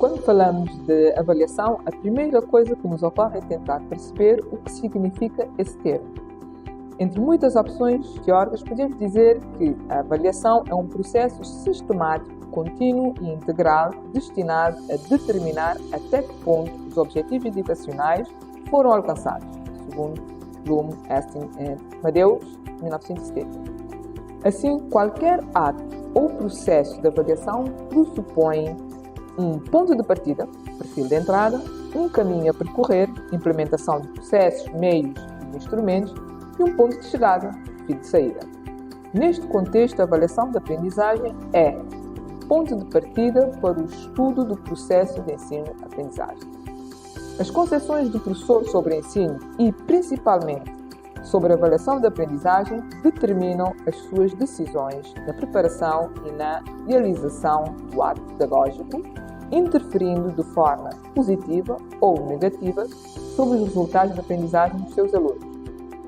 Quando falamos de avaliação, a primeira coisa que nos ocorre é tentar perceber o que significa esse termo. Entre muitas opções teóricas, podemos dizer que a avaliação é um processo sistemático, contínuo e integral destinado a determinar até que ponto os objetivos educacionais foram alcançados, segundo Bloom, Hastings e Matheus, 1970. Assim, qualquer ato ou processo de avaliação pressupõe um ponto de partida, perfil de entrada, um caminho a percorrer, implementação de processos, meios e instrumentos e um ponto de chegada, perfil de saída. Neste contexto, a avaliação da aprendizagem é ponto de partida para o estudo do processo de ensino-aprendizagem. As concepções do professor sobre ensino e, principalmente, sobre a avaliação da aprendizagem determinam as suas decisões na preparação e na realização do ato pedagógico, interferindo de forma positiva ou negativa sobre os resultados da aprendizagem dos seus alunos.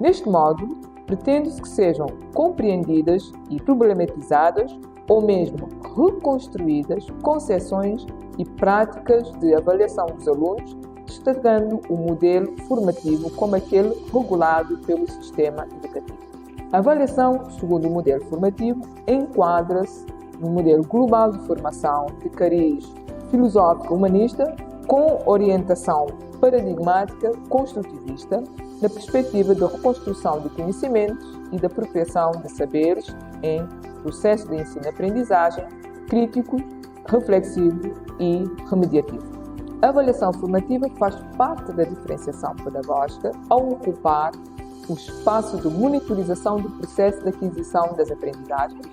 Neste modo, pretende-se que sejam compreendidas e problematizadas ou mesmo reconstruídas concepções e práticas de avaliação dos alunos, destacando o modelo formativo como aquele regulado pelo sistema educativo. A avaliação, segundo o modelo formativo, enquadra-se no modelo global de formação de cariz filosófico humanista com orientação paradigmática construtivista na perspectiva da reconstrução de conhecimentos e da apropriação de saberes em processo de ensino-aprendizagem crítico, reflexivo e remediativo. A avaliação formativa faz parte da diferenciação pedagógica ao ocupar o espaço de monitorização do processo de aquisição das aprendizagens,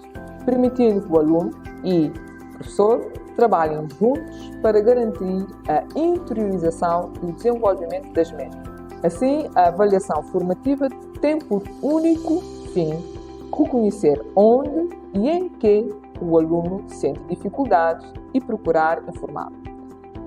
permitindo que o aluno e o professor trabalhem juntos para garantir a interiorização e o desenvolvimento das mesmas. Assim, a avaliação formativa tem por único fim reconhecer onde e em que o aluno sente dificuldades e procurar informá-lo.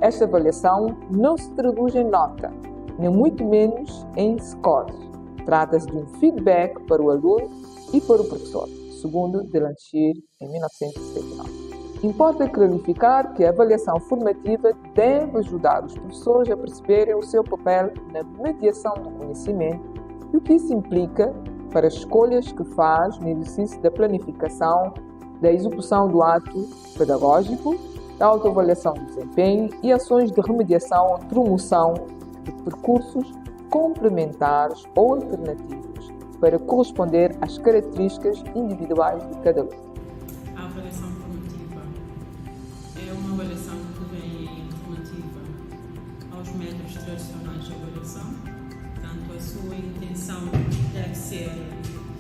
Esta avaliação não se traduz em nota, nem muito menos em scores. Trata-se de um feedback para o aluno e para o professor, segundo Delantier, em 1979. Importa clarificar que a avaliação formativa deve ajudar os professores a perceberem o seu papel na mediação do conhecimento e o que isso implica para as escolhas que faz no exercício da planificação, da execução do ato pedagógico, da autoavaliação do desempenho e ações de remediação ou promoção de percursos complementares ou alternativos para corresponder às características individuais de cada aluno. A avaliação formativa é uma avaliação que vem informativa aos métodos tradicionais de avaliação. Portanto, a sua intenção deve ser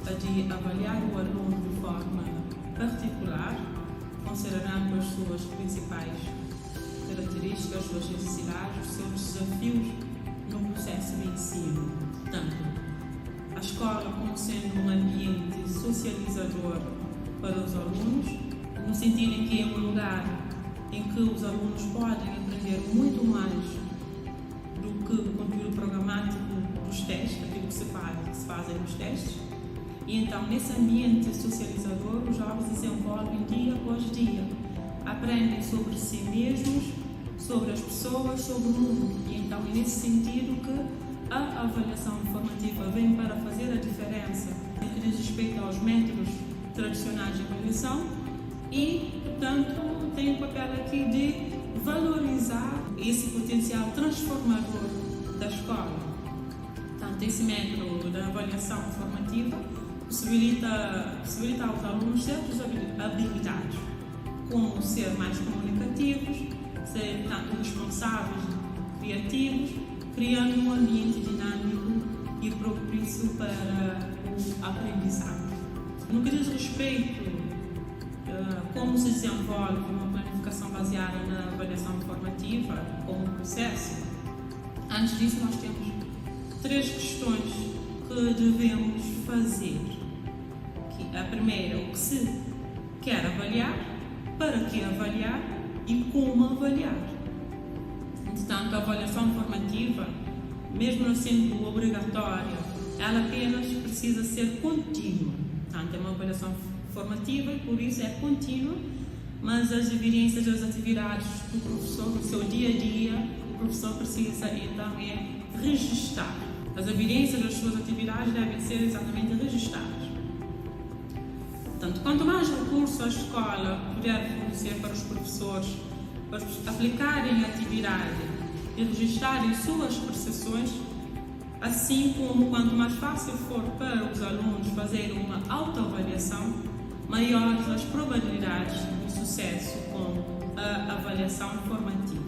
a de avaliar o aluno de forma particular, considerando as suas principais características, as suas necessidades, os seus desafios no processo de ensino. Portanto, a escola como sendo um ambiente socializador para os alunos, no sentido em que é um lugar em que os alunos podem aprender muito mais do que o conteúdo programático dos testes, aquilo que se fazem nos testes. E então, nesse ambiente socializador, os jovens desenvolvem dia após dia, aprendem sobre si mesmos, sobre as pessoas, sobre o mundo. E então, é nesse sentido que a avaliação formativa vem para fazer a diferença no que diz respeito aos métodos tradicionais de avaliação e, portanto, tem o papel aqui de valorizar esse potencial transformador da escola. Portanto, esse método da avaliação formativa possibilita aos alunos certas habilidades, como ser mais comunicativos, ser tanto responsáveis, criativos, criando um ambiente dinâmico e propício para o aprendizado. No que diz respeito a como se desenvolve uma planificação baseada na avaliação formativa como processo, antes disso nós temos 3 questões que devemos fazer. A primeira, o que se quer avaliar, para que avaliar e como avaliar. Portanto, a avaliação formativa, mesmo não sendo obrigatória, ela apenas precisa ser contínua. Portanto, é uma avaliação formativa e por isso é contínua, mas as evidências das atividades do professor no seu dia a dia, o professor precisa então registar. As evidências das suas atividades devem ser exatamente registradas. Portanto, quanto mais recursos a escola puder fornecer para os professores para aplicarem a atividade e registrarem suas percepções, assim como quanto mais fácil for para os alunos fazerem uma autoavaliação, maiores as probabilidades de sucesso com a avaliação formativa.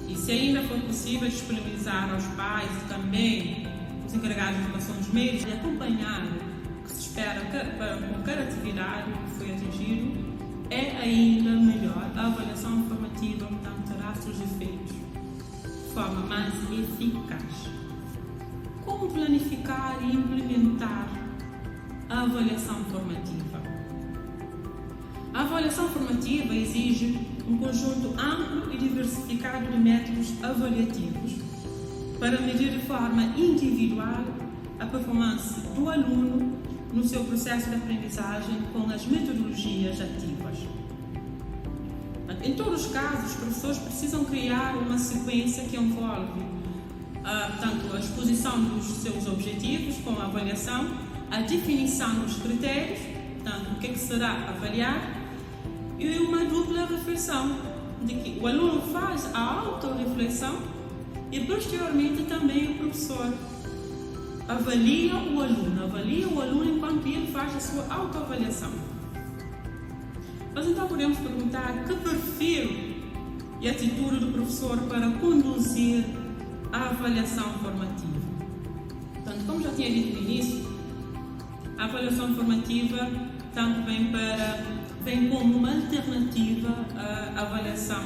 E se ainda for possível disponibilizar aos pais e também os encarregados de informação dos meios de acompanhar o que se espera com cada atividade que foi atingido, é ainda melhor. A avaliação formativa, portanto, terá seus efeitos de forma mais eficaz. Como planificar e implementar a avaliação formativa? A avaliação formativa exige um conjunto amplo e diversificado de métodos avaliativos para medir de forma individual a performance do aluno no seu processo de aprendizagem com as metodologias ativas. Em todos os casos, os professores precisam criar uma sequência que envolve tanto a exposição dos seus objetivos com a avaliação, a definição dos critérios, tanto o que será avaliar, e uma dupla reflexão, de que o aluno faz a autorreflexão e posteriormente também o professor avalia o aluno enquanto ele faz a sua autoavaliação. Mas então podemos perguntar que perfil e atitude do professor para conduzir a avaliação formativa. Portanto, como já tinha dito no início, a avaliação formativa tanto vem como uma alternativa à avaliação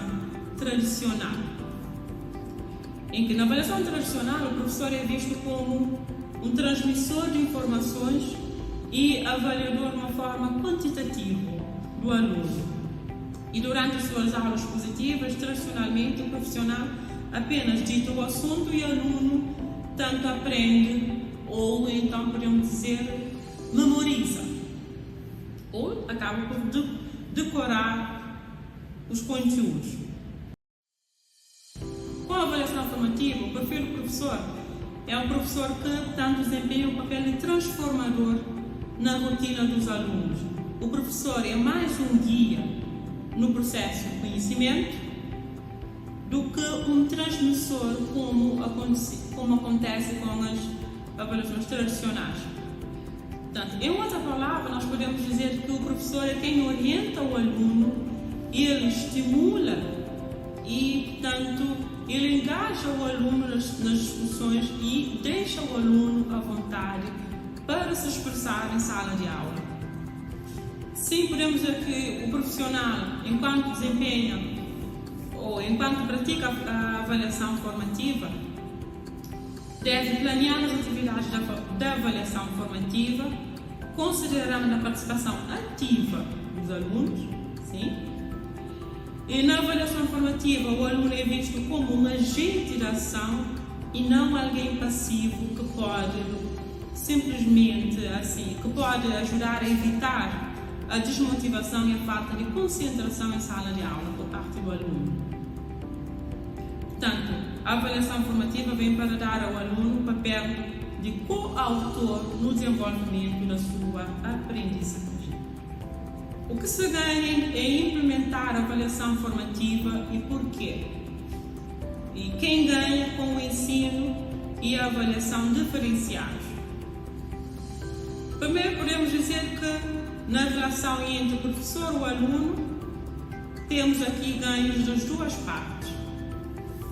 tradicional. Em que na avaliação tradicional o professor é visto como um transmissor de informações e avaliador de uma forma quantitativa do aluno. E durante as suas aulas expositivas, tradicionalmente o profissional apenas dita o assunto e o aluno tanto aprende, ou então podemos dizer, memoriza, ou acaba por decorar os conteúdos. Com a avaliação formativa, o perfil do professor é um professor que tanto desempenha um papel de transformador na rotina dos alunos. O professor é mais um guia no processo de conhecimento do que um transmissor, como acontece com as avaliações tradicionais. Portanto, em outra palavra, nós podemos dizer que o professor é quem orienta o aluno, ele estimula e, portanto, ele engaja o aluno nas discussões e deixa o aluno à vontade para se expressar em sala de aula. Sim, podemos dizer que o profissional, enquanto desempenha ou enquanto pratica a avaliação formativa, deve planear as atividades da avaliação formativa, considerando a participação ativa dos alunos, sim. E na avaliação formativa, o aluno é visto como um agente de ação e não alguém passivo que pode simplesmente que pode ajudar a evitar a desmotivação e a falta de concentração em sala de aula por parte do aluno. Portanto, a avaliação formativa vem para dar ao aluno o papel de coautor no desenvolvimento da sua aprendizagem. O que se ganha é implementar a avaliação formativa e por quê? E quem ganha com o ensino e a avaliação diferenciados? Primeiro, podemos dizer que na relação entre o professor e o aluno, temos aqui ganhos das duas partes.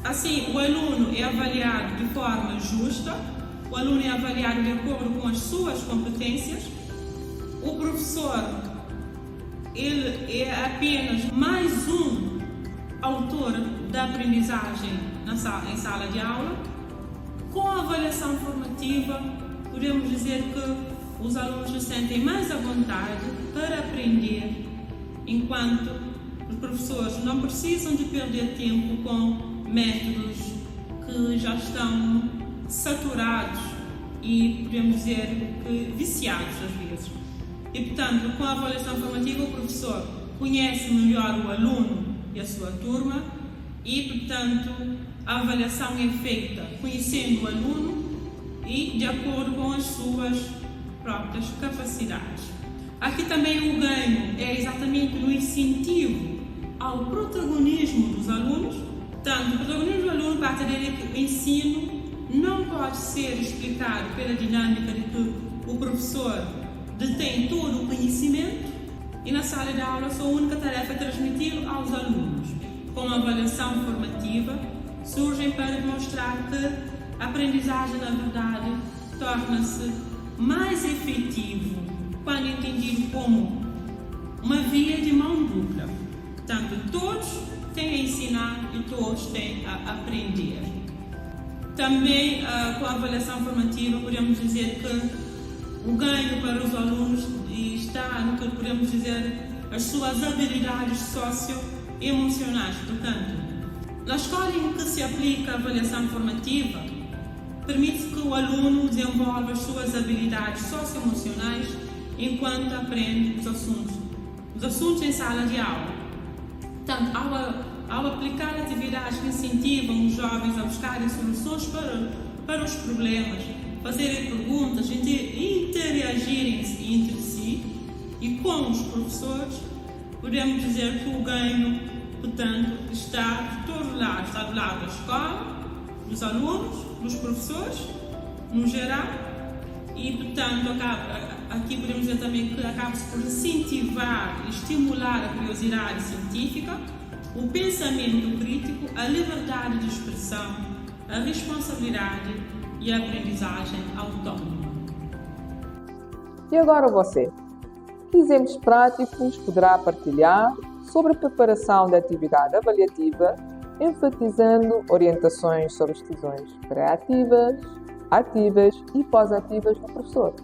Assim, o aluno é avaliado de forma justa, o aluno é avaliado de acordo com as suas competências, o professor ele é apenas mais um autor da aprendizagem em sala de aula. Com a avaliação formativa, podemos dizer que os alunos se sentem mais à vontade para aprender, enquanto os professores não precisam de perder tempo com métodos que já estão saturados e, podemos dizer, viciados às vezes. E, portanto, com a avaliação formativa, o professor conhece melhor o aluno e a sua turma e, portanto, a avaliação é feita conhecendo o aluno e de acordo com as suas próprias capacidades. Aqui também o ganho é exatamente no incentivo ao protagonismo dos alunos. Portanto, o protagonismo do aluno parte dele que o ensino não pode ser explicado pela dinâmica de que o professor detém todo o conhecimento e na sala de aula sua única tarefa é transmiti-lo aos alunos. Com a avaliação formativa, surgem para demonstrar que a aprendizagem, na verdade, torna-se mais efetivo quando entendido como uma via de mão dupla. Portanto, todos têm a ensinar e todos têm a aprender. Também, com a avaliação formativa, podemos dizer que o ganho para os alunos está no que podemos dizer as suas habilidades socioemocionais. Portanto, na escola em que se aplica a avaliação formativa, permite que o aluno desenvolva as suas habilidades socioemocionais enquanto aprende os assuntos em sala de aula. Portanto, ao aplicar atividades que incentivam os jovens a buscarem soluções para os problemas, fazerem perguntas, interagirem entre si e com os professores, podemos dizer que o ganho, portanto, está de todo lado. Está do lado da escola, dos alunos, dos professores, no geral, e, portanto, aqui podemos dizer também que acaba-se por incentivar e estimular a curiosidade científica, o pensamento crítico, a liberdade de expressão, a responsabilidade e a aprendizagem autónoma. E agora você, que exemplos práticos poderá partilhar sobre a preparação da atividade avaliativa, enfatizando orientações sobre as decisões pré-ativas, ativas e pós-ativas do professor?